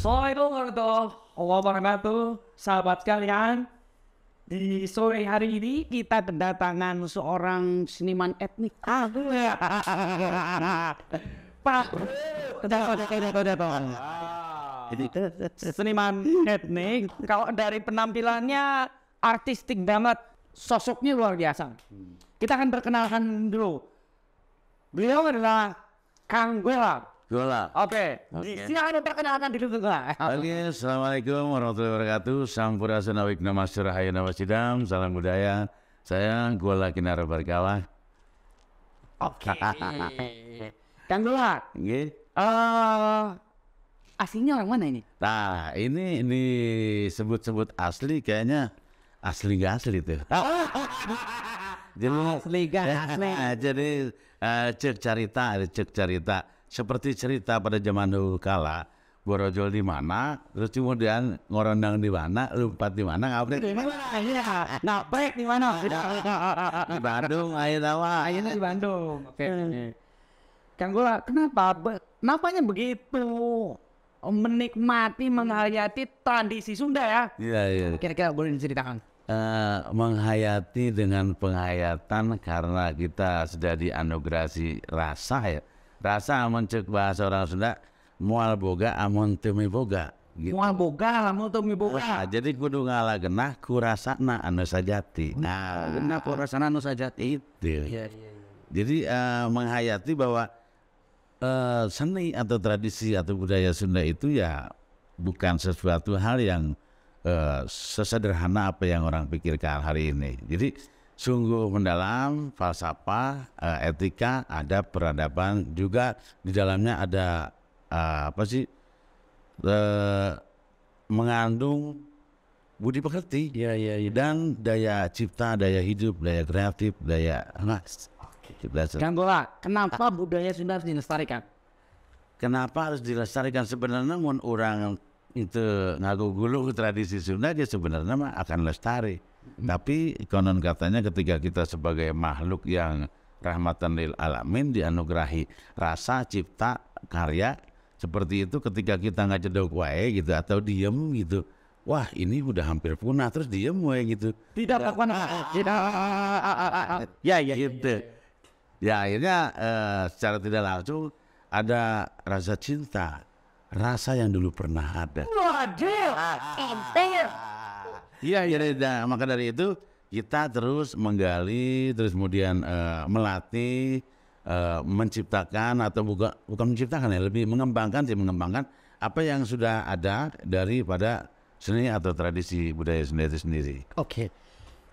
Assalamualaikum warahmatullahi wabarakatuh, sahabat sekalian. Di sore hari ini kita kedatangan seorang seniman etnik. Pak, seniman etnik. Kalau dari penampilannya artistik banget, sosoknya luar biasa. Kita akan perkenalkan dulu. Beliau adalah Kang Gola. Oke. Silakan perkenalkan diri juga. Oke, assalamualaikum warahmatullahi wabarakatuh. Sampurasun awik namasur hayana wasidam. Salam budaya. Saya Gola Kinara Barkalah. Oke. Kang Gola. Oke. Aslinya orang mana ini? Nah, ini sebut-sebut asli kayaknya asli gak asli tuh. Jadi cek cerita. Seperti cerita pada zaman dahulu kala, borojol di mana, terus kemudian ngorondang di mana, lompat di mana, ngapain? Di mana? Ngapain di mana? Di Bandung, Akhirnya di Bandung. Oke. Kang Gola, kenapanya begitu menikmati, menghayati tradisi Sunda ya? Iya. Kira-kira boleh diceritakan? Menghayati dengan penghayatan karena kita sudah dianugerasi rasa ya. Rasa amun cek bahasa orang Sunda moal boga amun teu boga gitu. Moal boga lamun teu boga. Nah, jadi kudu ngalah genah ku rasana anu sajati. Nah, genah ku rasana anu sajati itu. Iya. Jadi menghayati bahwa seni atau tradisi atau budaya Sunda itu ya bukan sesuatu hal yang sesederhana apa yang orang pikirkan hari ini. Jadi sungguh mendalam, falsafah, etika, adab, peradaban, juga di dalamnya ada mengandung budi pekerti, dan daya cipta, daya hidup, daya kreatif, daya Kang Gola, kenapa budaya Sunda harus dilestarikan? Kenapa harus dilestarikan? Sebenarnya mun orang itu ngagu-gulu tradisi Sunda, dia sebenarnya mah akan lestari. Tapi konon katanya ketika kita sebagai makhluk yang rahmatan lil alamin dianugerahi rasa, cipta, karya seperti itu, ketika kita nggak cedok wae gitu atau diem gitu, wah ini udah hampir punah, terus diem wae gitu. Tidak melakukan gitu. Ya akhirnya secara tidak langsung ada rasa cinta, rasa yang dulu pernah ada. Iya, maka dari itu kita terus menggali, terus kemudian melatih, menciptakan atau bukan menciptakan ya, lebih mengembangkan apa yang sudah ada daripada seni atau tradisi budaya Sunda itu sendiri. Oke.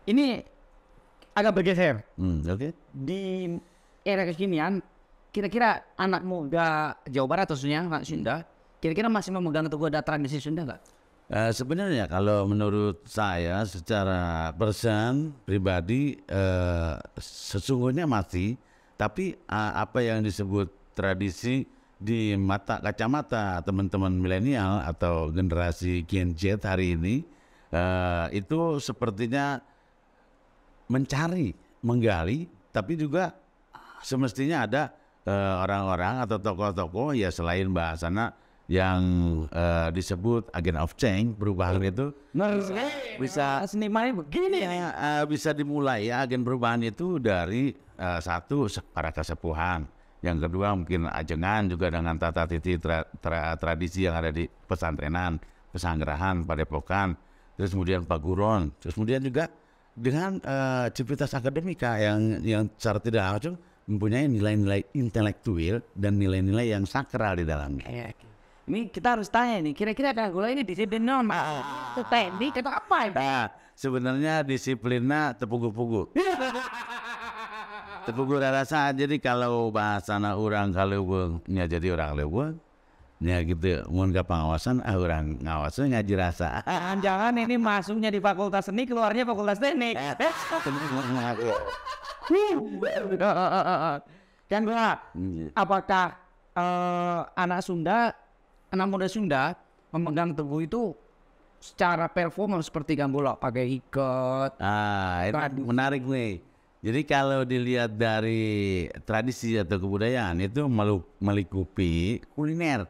Ini agak bergeser. Oke. Di era kekinian, kira-kira anak muda Jawa Barat khususnya anak Sunda, kira-kira masih memegang teguh tradisi Sunda nggak? Sebenarnya kalau menurut saya secara person pribadi sesungguhnya masih, tapi apa yang disebut tradisi di kacamata teman-teman milenial atau generasi Gen Z hari ini itu sepertinya mencari, menggali, tapi juga semestinya ada orang-orang atau tokoh-tokoh ya selain bahasana yang disebut agent of change, perubahan itu bisa senimannya begini ya. Bisa dimulai ya agen perubahan itu dari satu para kesepuhan, yang kedua mungkin ajengan juga dengan tata titi tradisi yang ada di pesantrenan, pesanggerahan, padepokan, terus kemudian paguron, terus kemudian juga dengan civitas akademika yang secara tidak langsung mempunyai nilai-nilai intelektual dan nilai-nilai yang sakral di dalamnya. Ini kita harus tanya nih, kira-kira Kanggula ini disiplin non teknik atau apa ya? Nah, sebenarnya disiplinnya tepugu-pugu. Tepugu rasa. Jadi kalau bahasana orang Kaleuweung nya jadi orang Leuweung, nya gitu. Mun ka pengawasan orang ngawasan ngaji rasa. Jangan ini masuknya di fakultas seni, keluarnya fakultas teknik. Kanggula, apakah anak muda Sunda memegang teguh itu secara performa seperti Kanggula pakai ikat? Itu menarik nih. Jadi kalau dilihat dari tradisi atau kebudayaan itu melingkupi kuliner.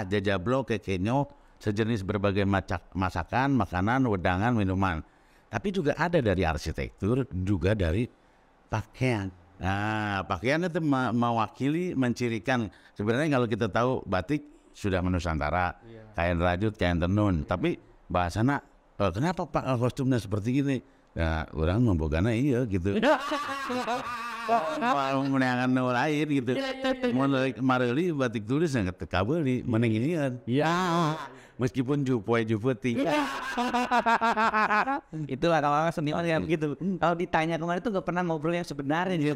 Jajablo, kekenyo, sejenis berbagai masakan, makanan, wedangan, minuman. Tapi juga ada dari arsitektur, juga dari pakaian. Pakaian itu mewakili, mencirikan. Sebenarnya kalau kita tahu batik sudah menusantara, kain rajut, kain tenun. Tapi bahasana, kenapa Pak kostumnya seperti ini? Ya, orang membogana iya gitu. Mau menangan no lain gitu. Mau mareli batik tulis yang kabeli, meneng inian. Ya. Meskipun jupoi-jupeti. Itulah kalau seniman kayak begitu. Kalau ditanya kemarin itu gak pernah ngobrol yang sebenarnya gitu.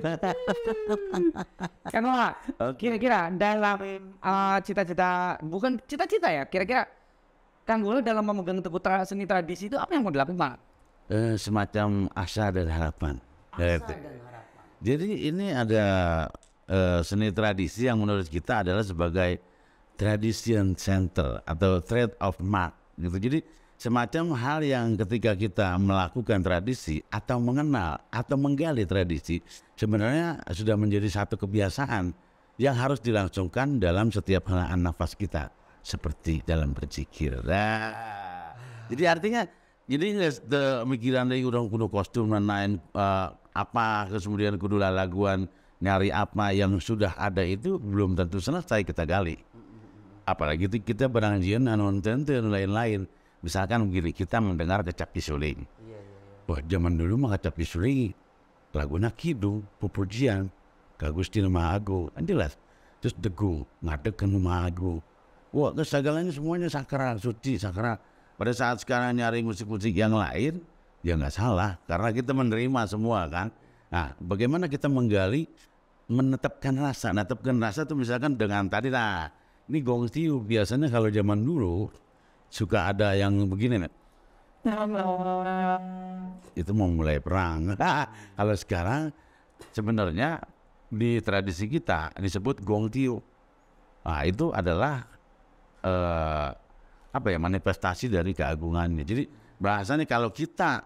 Kanggula, kira-kira dalam cita-cita, bukan cita-cita ya, kira-kira Kanggula dalam memegang teguh seni tradisi itu apa yang mau dilakukan? Semacam asa dan harapan. Jadi ini ada seni tradisi yang menurut kita adalah sebagai tradition center atau trade of mark gitu. Jadi semacam hal yang ketika kita melakukan tradisi atau mengenal atau menggali tradisi sebenarnya sudah menjadi satu kebiasaan yang harus dilangsungkan dalam setiap helaan nafas kita seperti dalam berzikir. Jadi artinya mikiran dari udah kudu kostum lain apa kemudian kudu laguan nyari apa yang sudah ada itu belum tentu selesai kita gali. Apalagi kita beranjian nonton dan lain-lain. Misalkan begini, kita mendengar kecapi suling. Wah, zaman dulu mah kecapi suling laguna kidung, pupujian, Gusti Maha Agung, jelas. Terus degu, ngadeg ke Maha Agung. Wah, kesagalanya semuanya sakral, suci, sakral. Pada saat sekarang nyari musik-musik yang lain, ya nggak salah, karena kita menerima semua kan. Nah, bagaimana kita menggali, menetapkan rasa itu misalkan dengan tadi lah. Ini gong tiu biasanya kalau zaman dulu suka ada yang begini nih. Itu mau mulai perang. Kalau sekarang sebenarnya di tradisi kita disebut gong tiu. Nah, itu adalah manifestasi dari keagungannya. Jadi bahasanya kalau kita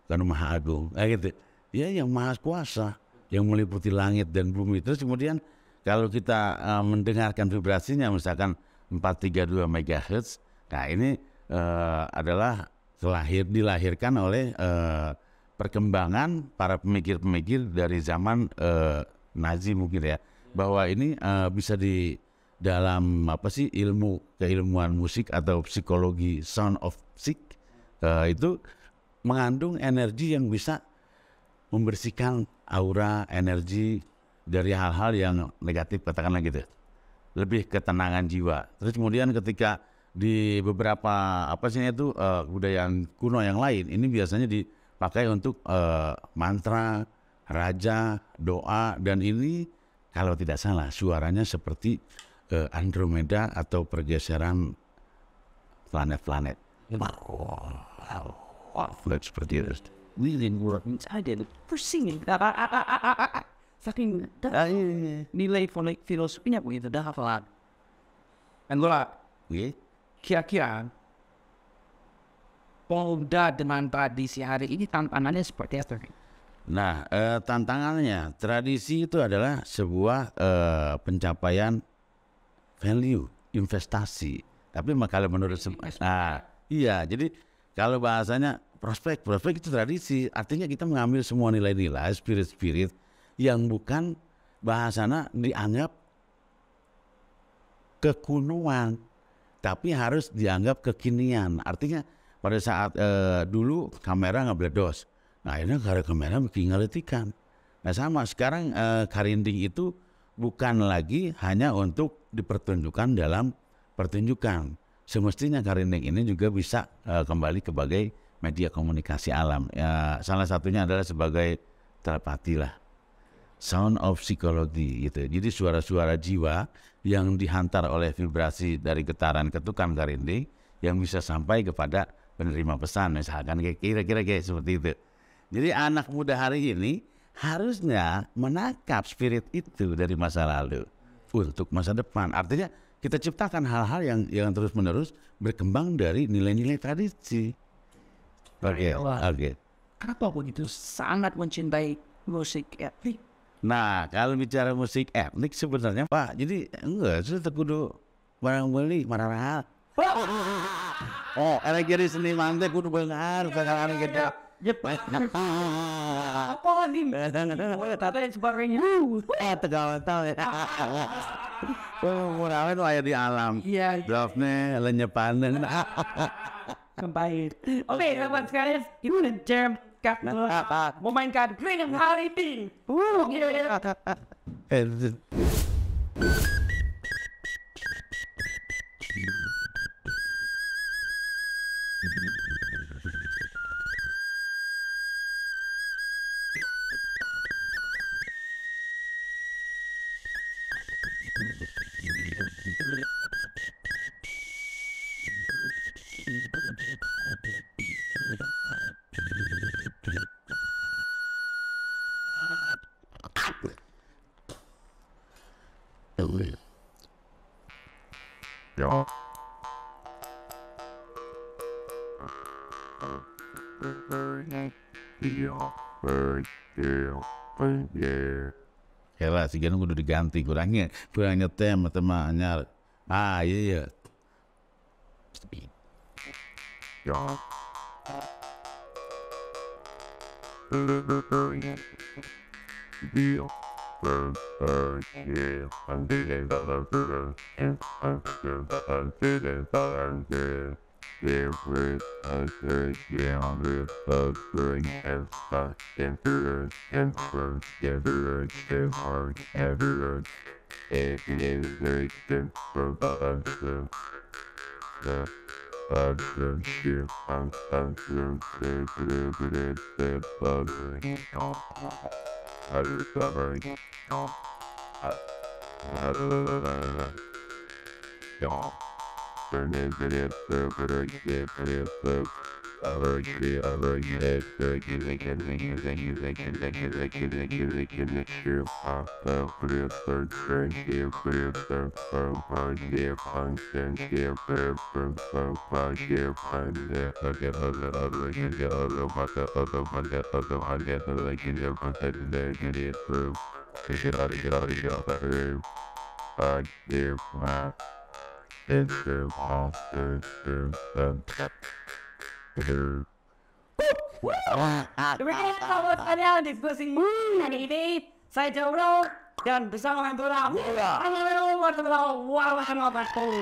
kan Maha Agung, gitu. Ya yang Maha Kuasa, yang meliputi langit dan bumi. Terus kemudian kalau kita mendengarkan vibrasinya misalkan 432 MHz, nah ini adalah dilahirkan oleh perkembangan para pemikir-pemikir dari zaman Nazi mungkin ya, bahwa ini bisa di dalam keilmuan musik atau psikologi sound of music itu mengandung energi yang bisa membersihkan aura energi dari hal-hal yang negatif, katakanlah gitu, lebih ketenangan jiwa. Terus kemudian ketika di beberapa kebudayaan kuno yang lain ini biasanya dipakai untuk mantra, raja, doa, dan ini kalau tidak salah suaranya seperti Andromeda atau pergeseran planet-planet. Seperti itu. Ini saja pusing. saking iya. nilai filosofinya begitu dah hafalan. Angola, Iya. kira-kira pemuda dengan tradisi hari ini tantangannya seperti apa? Nah, tantangannya tradisi itu adalah sebuah pencapaian value, investasi. Tapi kalau menurut iya, jadi kalau bahasanya prospek itu tradisi, artinya kita mengambil semua nilai-nilai, spirit yang bukan bahasanya dianggap kekunuan, tapi harus dianggap kekinian. Artinya pada saat dulu kamera ngebledos, nah ini kamera bikin ngeletikan. Nah sama sekarang karinding itu bukan lagi hanya untuk dipertunjukkan dalam pertunjukan. Semestinya karinding ini juga bisa kembali sebagai media komunikasi alam. Ya, salah satunya adalah sebagai telepati lah, sound of psychology gitu. Jadi suara-suara jiwa yang dihantar oleh vibrasi dari getaran ketukan karinding yang bisa sampai kepada penerima pesan, misalkan kira-kira kayak seperti itu. Jadi anak muda hari ini harusnya menangkap spirit itu dari masa lalu untuk masa depan. Artinya kita ciptakan hal-hal yang terus-menerus berkembang dari nilai-nilai tradisi. Oke. Kenapa begitu sangat mencintai musik etnik? Nah, kalau bicara musik etnik sebenarnya, Pak, jadi enggak sudah kudu barang beli marah. Oh, era jadi seniman teh kudu beungar sekarang gitu. Apa nih? Tata yang sebagainya. Tegawan tahu ya. Murah itu aya di alam. Iya. Drafnya lenyepan. Kembali. Oke, teman sekalian, itu udah jam memainkan Green hari ini. Ya lah, si Ganu udah diganti kurangnya tem anyar. Ah iya. Demikian sahabat sekalian diskusi hari ini. Saya Jomblo dan bersama Anggora. Halo, warahmatullahi wabarakatuh.